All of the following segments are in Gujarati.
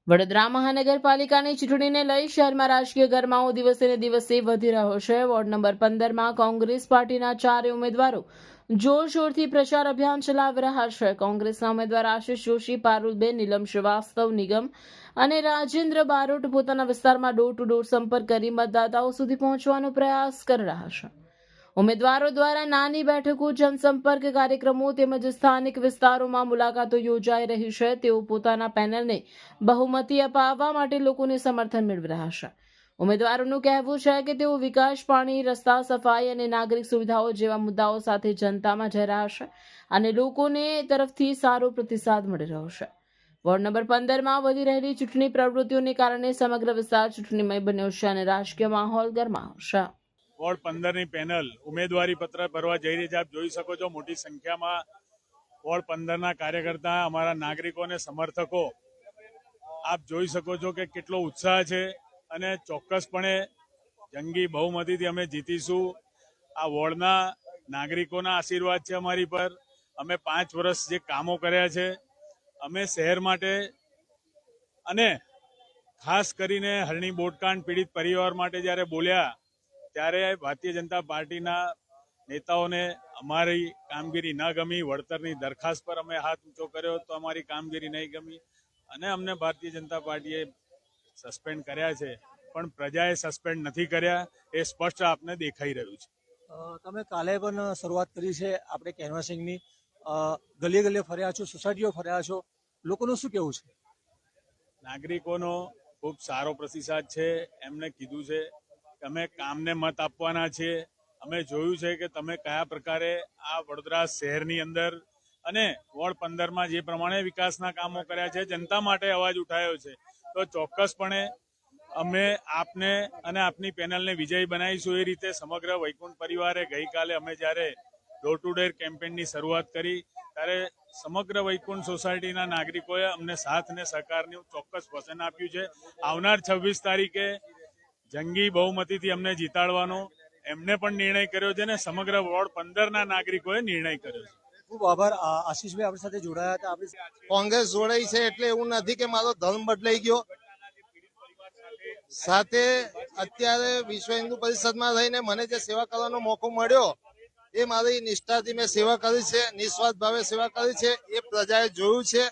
વડોદરા મહાનગરપાલિકાની ચૂંટણીને લઈ શહેરમાં રાજકીય ગરમાવો દિવસે ને દિવસે વધી રહ્યો છે। વોર્ડ નંબર 15માં કોંગ્રેસ પાર્ટીના 4 ઉમેદવારો જોરશોરથી પ્રચાર અભિયાન ચલાવી રહ્યા છે। કોંગ્રેસના ઉમેદવાર આશિષ જોશી, પારુલબેન, નીલમ શ્રીવાસ્તવ, નિગમ અને રાજેન્દ્ર બારોટ પોતાના વિસ્તારમાં ડોર ટુ ડોર સંપર્ક કરી મતદાતાઓ સુધી પહોંચવાનો પ્રયાસ કરી રહ્યા છે। ઉમેદવારો દ્વારા નાની બેઠકો, જનસંપર્ક કાર્યક્રમો તેમજ સ્થાનિક વિસ્તારોમાં મુલાકાતો યોજાઈ રહી છે। તેઓ પોતાના પેનલને બહુમતી અપાવવા માટે લોકોને સમર્થન મેળવી રહ્યા છે। ઉમેદવારોનું કહેવું છે કે તેઓ વિકાસ, પાણી, રસ્તા, સફાઈ અને નાગરિક સુવિધાઓ જેવા મુદ્દાઓ સાથે જનતામાં જઈ રહ્યા છે અને લોકોને તરફથી સારો પ્રતિસાદ મળી રહ્યો છે। વોર્ડ નંબર 15માં વધી રહેલી ચૂંટણી પ્રવૃત્તિઓને કારણે સમગ્ર વિસ્તાર ચૂંટણીમય બન્યો છે અને રાજકીય માહોલ ગરમાયો છે। વોર્ડ 15ની પેનલ ઉમેદવારી પત્ર ભરવા જઈ રહી છે। આપ જોઈ શકો છો મોટી સંખ્યામાં વોર્ડ 15ના કાર્યકર્તા, અમારા નાગરિકો અને સમર્થકો આપ જોઈ શકો છો કે કેટલો ઉત્સાહ છે અને ચોક્કસપણે જંગી બહુમતીથી અમે જીતીશું। આ વોર્ડના નાગરિકોના આશીર્વાદ છે અમારી પર। અમે 5 વર્ષ જે કામો કર્યા છે, અમે શહેર માટે અને ખાસ કરીને હરણી બોટકાંડ પીડિત પરિવાર માટે જ્યારે બોલ્યા ત્યારે ભારતીય જનતા પાર્ટીના નેતાઓને અમારી કામગીરી ન ગમી। વળતરની દરખાસ્ત પર અમે હાથ ઊંચો કર્યો તો અમારી કામગીરી નહીં ગમી અને અમને ભારતીય જનતા પાર્ટીએ સસ્પેન્ડ કર્યા છે, પણ પ્રજાએ સસ્પેન્ડ નથી કર્યા, એ સ્પષ્ટ આપને દેખાઈ રહ્યું છે। તમે કાલે પણ શરૂઆત કરી છે આપણે કેનવાસિંગની, ગલીએ ગલીએ ફર્યા છો, સોસાયટીઓ ફર્યા છો, લોકોનું શું કહેવું છે? નાગરિકોનો ખૂબ સારો પ્રતિસાદ છે। એમને કીધું છે કે અમે કામને મત આપવાના છીએ। અમે જોયું છે કે તમે કયા પ્રકારે આ વડોદરા શહેરની અંદર અને વોર્ડ 15માં જે પ્રમાણે વિકાસના કામો કર્યા છે, જનતા માટે અવાજ ઉઠાવ્યો છે, તો ચોક્કસપણે અમે આપને અને આપની પેનલને વિજયી બનાવીશું। એ રીતે સમગ્ર વૈકુંઠ પરિવારે ગઈકાલે અમે જ્યારે ડોર ટુ ડોર કેમ્પેનની શરૂઆત કરી ત્યારે સમગ્ર વૈકુંઠ સોસાયટીના નાગરિકોએ અમને સાથ અને સહકારનું ચોક્કસ વચન આપ્યું છે। આવનાર 26 તારીખે જંગી બહુમતીથી અમને જીતાડવાનો એમને પણ નિર્ણય કર્યો છે અને સમગ્ર વોર્ડ 15ના નાગરિકોએ નિર્ણય કર્યો છે। ખૂબ આભાર। આશીષભાઈ આપણી સાથે જોડાયા હતા। આપણી કોંગ્રેસ જોડાઈ છે એટલે એવું નથી કે મારો ધર્મ બદલાઈ ગયો। સાથે અત્યારે વિશ્વ હિન્દુ પરિષદમાં રહીને મને જે સેવા કરવાનો મોકો મળ્યો એ મારી નિષ્ઠાથી મેં સેવા કરી છે, નિસ્વાર્થ ભાવે સેવા કરી છે, એ પ્રજાએ જોયું છે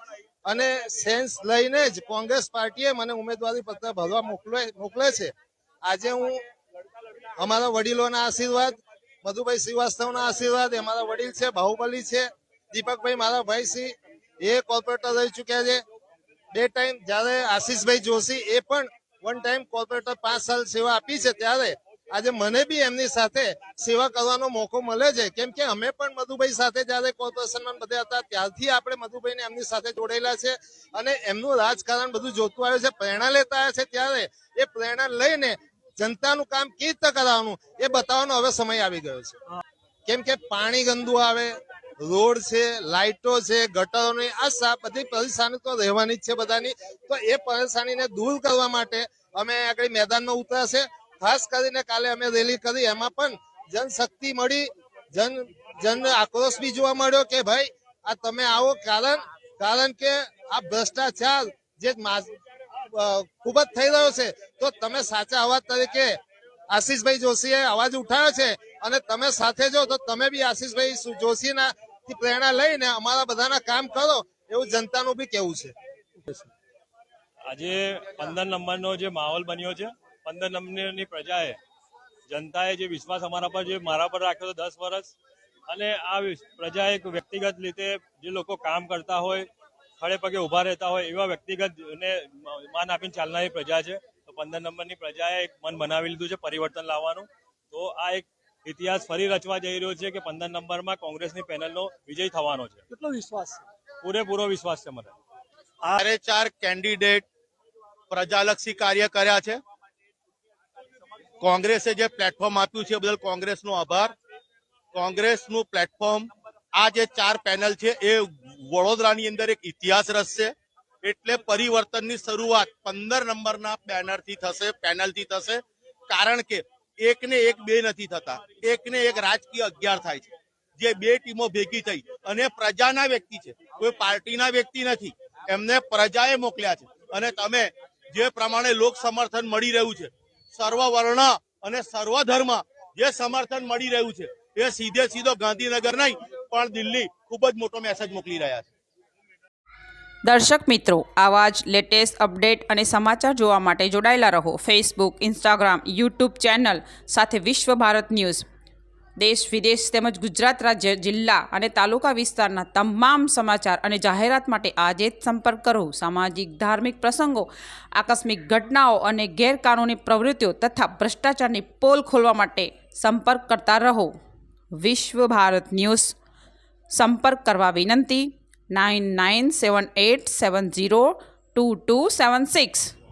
અને સેન્સ લઈને જ કોંગ્રેસ પાર્ટીએ મને ઉમેદવારી પત્ર ભરવા મોકલે છે। આજે હું અમારા વડીલોના આશીર્વાદ, મધુભાઈ શ્રીવાસ્તવના આશીર્વાદ, અમારા વડીલ છે, બાહુબલી છે, દીપકભાઈ મારા ભાઈ છે, એ કોર્પોરેટર રહી ચુક્યા છે 2 ટાઈમ। જયારે આશીષભાઈ જોશી એ પણ 1 ટાઈમ કોર્પોરેટર 5 સાલ સેવા આપી છે, ત્યારે આજે મને બી એમની સાથે સેવા કરવાનો મોકો મળે છે। કેમ કે અમે પણ મધુભાઈ સાથે જયારે કોર્પોરેશનમાં બધે હતા ત્યારથી આપણે મધુભાઈને એમની સાથે જોડેલા છે અને એમનું રાજકારણ બધું જોતું આવ્યું છે, પ્રેરણા લેતા આવ્યા છે। ત્યારે એ પ્રેરણા લઈને જનતાનું કામ કેવી રીતે કરવાનું એ બતાવવાનો હવે સમય આવી ગયો છે। કેમ કે પાણી ગંદુ આવે, રોડ છે, લાઇટો છે, ગટરોની આ બધી પરેશાની તો રહેવાની જ છે બધાની। તો એ પરેશાનીને દૂર કરવા માટે અમે આગળ મેદાનમાં ઉતરાશે। ખાસ કરીને કાલે અમે રેલી કરી, એમાં પણ જનશક્તિ મળી, જન આક્રોશ બી જોવા મળ્યો કે ભાઈ આ તમે આવો, કારણ કે આ ભ્રષ્ટાચાર જે ખૂબ જ થઈ રહ્યો છે, તો તમે સાચા અવાજ તરીકે આશીષભાઈ જોશીએ અવાજ ઉઠાવ્યો છે અને તમે સાથે જો તો તમે બી આશીષભાઈ જોશીના પ્રેરણા લઈને અમારા બધાના કામ કરો, એવું જનતાનું બી કેવું છે। આજે 15 નંબરનો જે માહોલ બન્યો છે, 15 નંબરની પ્રજાએ, જનતાએ જે વિશ્વાસ અમારા પર, જે મારા પર રાખ્યો હતો 10 વર્ષ, અને આ પ્રજાએ એક વ્યક્તિગત રીતે જે લોકો કામ કરતા હોય, ખડે પગે ઉભા રહેતા હોય એવા વ્યક્તિગતને માન આપીને ચાલનારી પ્રજા છે। તો 15 નંબરની પ્રજાએ એક મન બનાવી લીધું છે પરિવર્તન લાવવાનું। તો આ એક ઇતિહાસ ફરી રચવા જઈ રહ્યો છે કે 15 નંબરમાં કોંગ્રેસની પેનલનો વિજય થવાનો છે। કેટલો વિશ્વાસ છે? પૂરેપૂરો વિશ્વાસ છે મને। આ 4 કેન્ડિડેટ પ્રજાલક્ષી કાર્ય કર્યા છે। કોંગ્રેસે જે પ્લેટફોર્મ આપ્યું છે બદલ કોંગ્રેસનો આભાર। કોંગ્રેસનું પ્લેટફોર્મ, આ જે 4 પેનલ છે એ વડોદરાની અંદર એક ઇતિહાસ રચશે। એટલે પરિવર્તનની શરૂઆત 15 નંબરના પેનલથી થશે। કારણ કે 1 ને 1 2 નથી થતા, 1 ને 1 રાજકીય 11 થાય છે। જે 2 ટીમો ભેગી થઈ અને પ્રજાના વ્યક્તિ છે, કોઈ પાર્ટીના વ્યક્તિ નથી, એમને પ્રજાએ મોકલ્યા છે અને તમે જે પ્રમાણે લોક સમર્થન મળી રહ્યું છે, સર્વ વર્ણ અને સર્વ ધર્મ જે સમર્થન મળી રહ્યું છે એ સીધો ગાંધીનગર નહીં પણ દિલ્હી ખૂબ જ મોટો મેસેજ મોકલી રહ્યા છે. દર્શક મિત્રો, આવા જ લેટેસ્ટ અપડેટ અને સમાચાર જોવા માટે જોડાયેલા રહો ફેસબુક, ઇન્સ્ટાગ્રામ, યુટ્યુબ ચેનલ સાથે વિશ્વ ભારત ન્યૂઝ. દેશ વિદેશ તેમજ ગુજરાત રાજ્ય, જિલ્લા અને તાલુકા વિસ્તારના તમામ સમાચાર અને જાહેરાત માટે આજે જ સંપર્ક કરો. સામાજિક, ધાર્મિક પ્રસંગો, આકસ્મિક ઘટનાઓ અને ગેરકાનૂની પ્રવૃત્તિઓ તથા ભ્રષ્ટાચારની પોલ ખોલવા માટે સંપર્ક કરતા રહો. વિશ્વ ભારત ન્યૂઝ. સંપર્ક કરવા વિનંતી 9978702276.